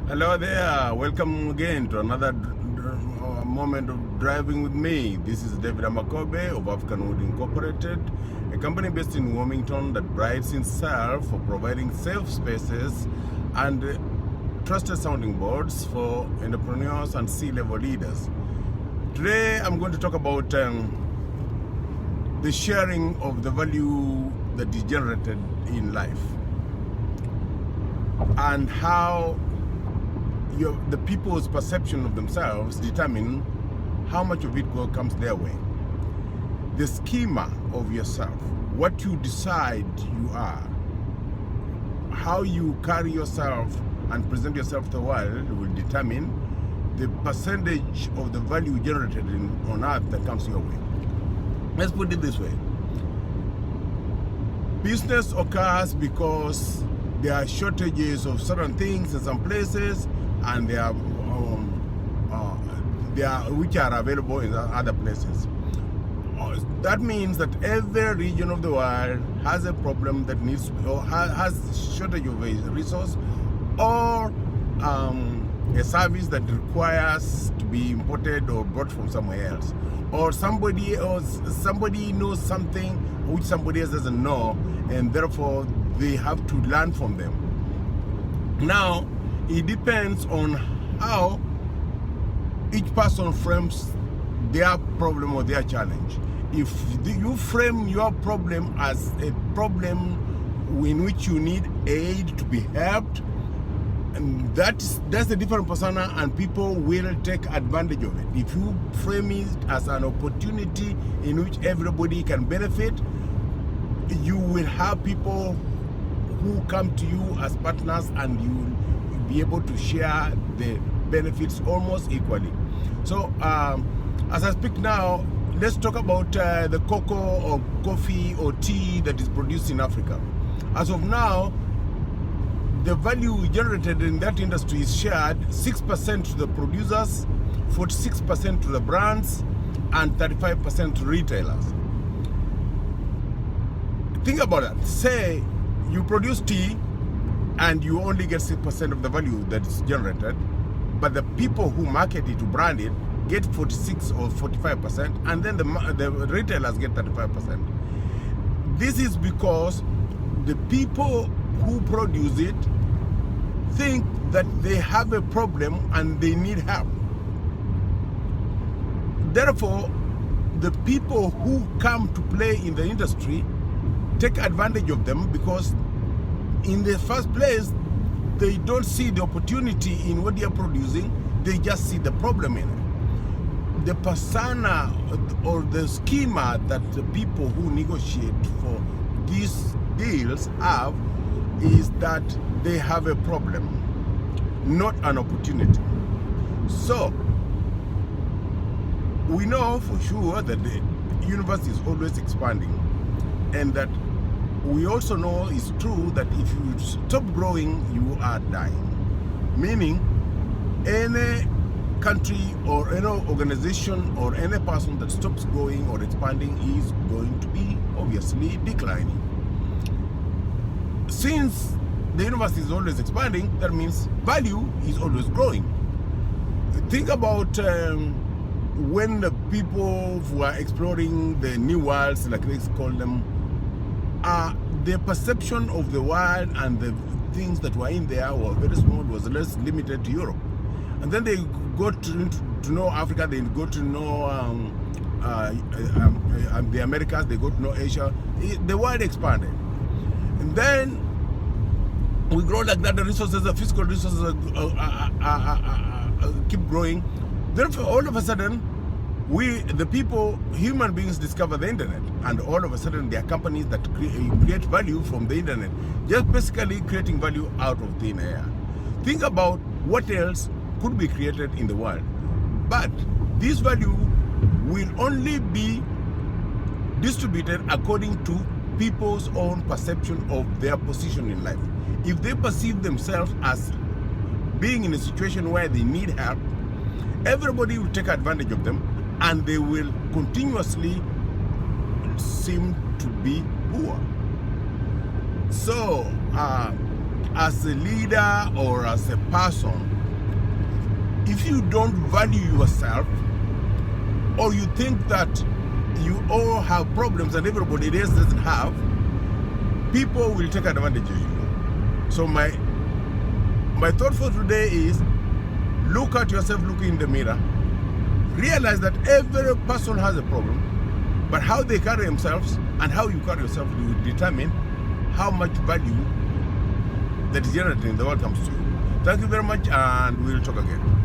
Hello there, welcome again to another moment of driving with me. This is David Amakobe of African Wood Incorporated, a company based in Wilmington that prides itself for providing safe spaces and trusted sounding boards for entrepreneurs and C-level leaders. Today I'm going to talk about the sharing of the value that is generated in life and how the people's perception of themselves determine how much of it comes their way. The schema of yourself, what you decide you are, how you carry yourself and present yourself to the world will determine the percentage of the value generated on earth that comes your way. Let's put it this way. Business occurs because there are shortages of certain things in some places, and they are which are available in other places. That means that every region of the world has a problem that needs, or has shortage of a resource, or a service that requires to be imported or brought from somewhere else, or somebody knows something which somebody else doesn't know, and therefore they have to learn from them. Now, it depends on how each person frames their problem or their challenge. If you frame your problem as a problem in which you need aid to be helped, and that's a different persona, and people will take advantage of it. If you frame it as an opportunity in which everybody can benefit, you will have people who come to you as partners, and you will be able to share the benefits almost equally. So as I speak now, let's talk about the cocoa or coffee or tea that is produced in Africa. As of now, the value generated in that industry is shared 6% to the producers, 46% to the brands, and 35% to retailers. Think about that. Say you produce tea and you only get 6% of the value that is generated, but the people who market it, to brand it, get 46 or 45%, and then the retailers get 35%. This is because the people who produce it think that they have a problem and they need help. Therefore, the people who come to play in the industry take advantage of them, because in the first place, they don't see the opportunity in what they are producing, they just see the problem in it. The persona or the schema that the people who negotiate for these deals have is that they have a problem, not an opportunity. So, we know for sure that the universe is always expanding, and that we also know it's true that if you stop growing, you are dying. Meaning, any country or any organization or any person that stops growing or expanding is going to be obviously declining. Since the universe is always expanding, that means value is always growing. Think about when the people who are exploring the new worlds, like they call them, the perception of the world and the things that were in there were very small, was less limited to Europe. And then they got to know Africa, they got to know the Americas, they got to know Asia. The world expanded. And then we grow like that, the resources, the physical resources keep growing. Therefore, all of a sudden, the people, human beings, discover the internet, and all of a sudden there are companies that create value from the internet, just basically creating value out of thin air. Think about what else could be created in the world, but this value will only be distributed according to people's own perception of their position in life. If they perceive themselves as being in a situation where they need help, everybody will take advantage of them, and they will continuously seem to be poor. So, as a leader or as a person, if you don't value yourself, or you think that you all have problems and everybody else doesn't have, people will take advantage of you. So my thought for today is, look at yourself, look in the mirror, realize that every person has a problem, but how they carry themselves and how you carry yourself will determine how much value that is generated in the world comes to you. Thank you very much, and we'll talk again.